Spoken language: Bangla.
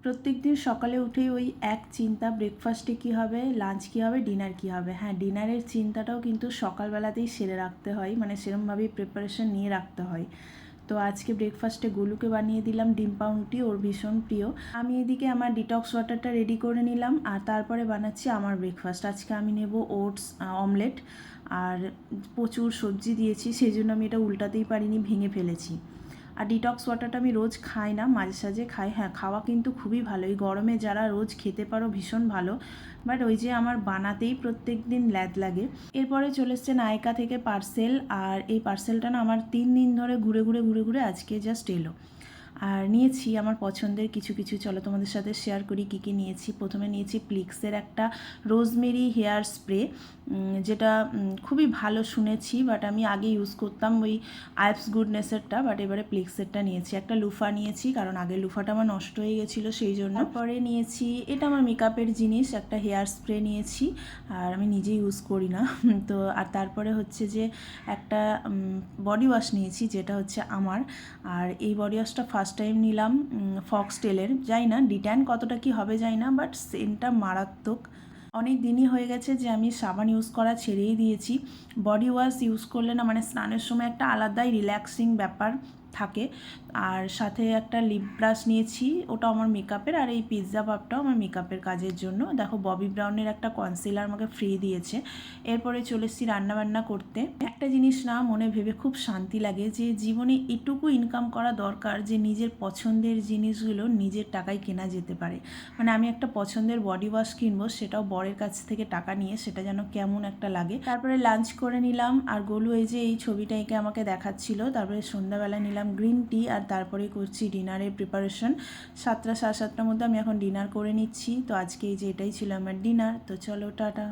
প্রত্যেকদিন সকালে উঠেই ওই এক চিন্তা, ব্রেকফাস্টে কী হবে, লাঞ্চ কী হবে, ডিনার কী হবে। হ্যাঁ, ডিনারের চিন্তাটাও কিন্তু সকালবেলাতেই সেরে রাখতে হয়, মানে সেরকমভাবেই প্রিপারেশন নিয়ে রাখতে হয়। তো আজকে ব্রেকফাস্টে গোলুকে বানিয়ে দিলাম ডিম পাউরুটি, ওর ভীষণ প্রিয়। আমি এদিকে আমার ডিটক্স ওয়াটারটা রেডি করে নিলাম, আর তারপরে বানাচ্ছি আমার ব্রেকফাস্ট। আজকে আমি নেব ওটস অমলেট, আর প্রচুর সবজি দিয়েছি, সেই জন্য আমি এটা উল্টাতেই পারিনি, ভেঙে ফেলেছি। আর ডিটক্স ওয়াটারটা আমি রোজ খাই না, মাঝে সাঝে খাই। হ্যাঁ, খাওয়া কিন্তু খুবই ভালো, এই গরমে যারা রোজ খেতে পারো ভীষণ ভালো, বাট ওই যে আমার বানাতেই প্রত্যেক দিন ল্যাদ লাগে। এরপরে চলে এসছে নায়িকা থেকে পার্সেল, আর এই পার্সেলটা না আমার 3 দিন ধরে ঘুরে ঘুরে আজকে জাস্ট এলো। আর নিয়েছি আমার পছন্দের কিছু কিছু, চলো তোমাদের সাথে শেয়ার করি কী কী নিয়েছি। প্রথমে নিয়েছি প্লিক্সের একটা রোজমেরি হেয়ার স্প্রে, যেটা খুবই ভালো শুনেছি, বাট আমি আগে ইউজ করতাম ওই আইপস গুডনেসেরটা, বাট এবারে প্লিক্সেরটা নিয়েছি। একটা লুফা নিয়েছি, কারণ আগের লুফাটা আমার নষ্ট হয়ে গেছিলো, সেই জন্য। তারপরে নিয়েছি, এটা আমার মেকআপের জিনিস, একটা হেয়ার স্প্রে নিয়েছি, আর আমি নিজে ইউজ করি না তো। আর তারপরে হচ্ছে যে একটা বডি ওয়াশ নিয়েছি, যেটা হচ্ছে আমার। আর এই বডি ওয়াশটা ফার্স্ট টাইম নিলাম ফক্সটেলের, যাই না ডিট্যান কতটা কি হবে যাই না, বাট সেন্টটা মারাত্মক। অনেক দিনই হয়ে গেছে যে আমি সাবান ইউজ করা ছেড়েই দিয়েছি। বডি ওয়াশ ইউজ করলে না, মানে স্নানের সময় একটা আলাদাই রিল্যাক্সিং ব্যাপার থাকে। আর সাথে একটা লিপ ব্রাশ নিয়েছি, ওটা আমার মেকআপের, আর এই পিৎজা পাপটাও আমার মেকআপের কাজের জন্য। দেখো ববি ব্রাউনের একটা কনসিলার আমাকে ফ্রি দিয়েছে। এরপরে চলে এসেছি রান্নাবান্না করতে। একটা জিনিস না মনে ভেবে খুব শান্তি লাগে, যে জীবনে এটুকু ইনকাম করা দরকার যে নিজের পছন্দের জিনিসগুলো নিজের টাকায় কেনা যেতে পারে। মানে আমি একটা পছন্দের বডি ওয়াশ কিনবো, সেটাও বরের কাছ থেকে টাকা নিয়ে, সেটা যেন কেমন একটা লাগে। তারপরে লাঞ্চ করে নিলাম, আর গোলু এই যে এই ছবিটা এঁকে আমাকে দেখাচ্ছিল। তারপরে সন্ধ্যাবেলা নিলাম গ্রিন টি, আর তারপরে করছি ডিনারের প্রিপারেশন। 7টা 7:30টার মধ্যে আমি এখন ডিনার করে নিচ্ছি। তো আজকে এই যে এটাই ছিল আমার ডিনার। তো চলো টাটা।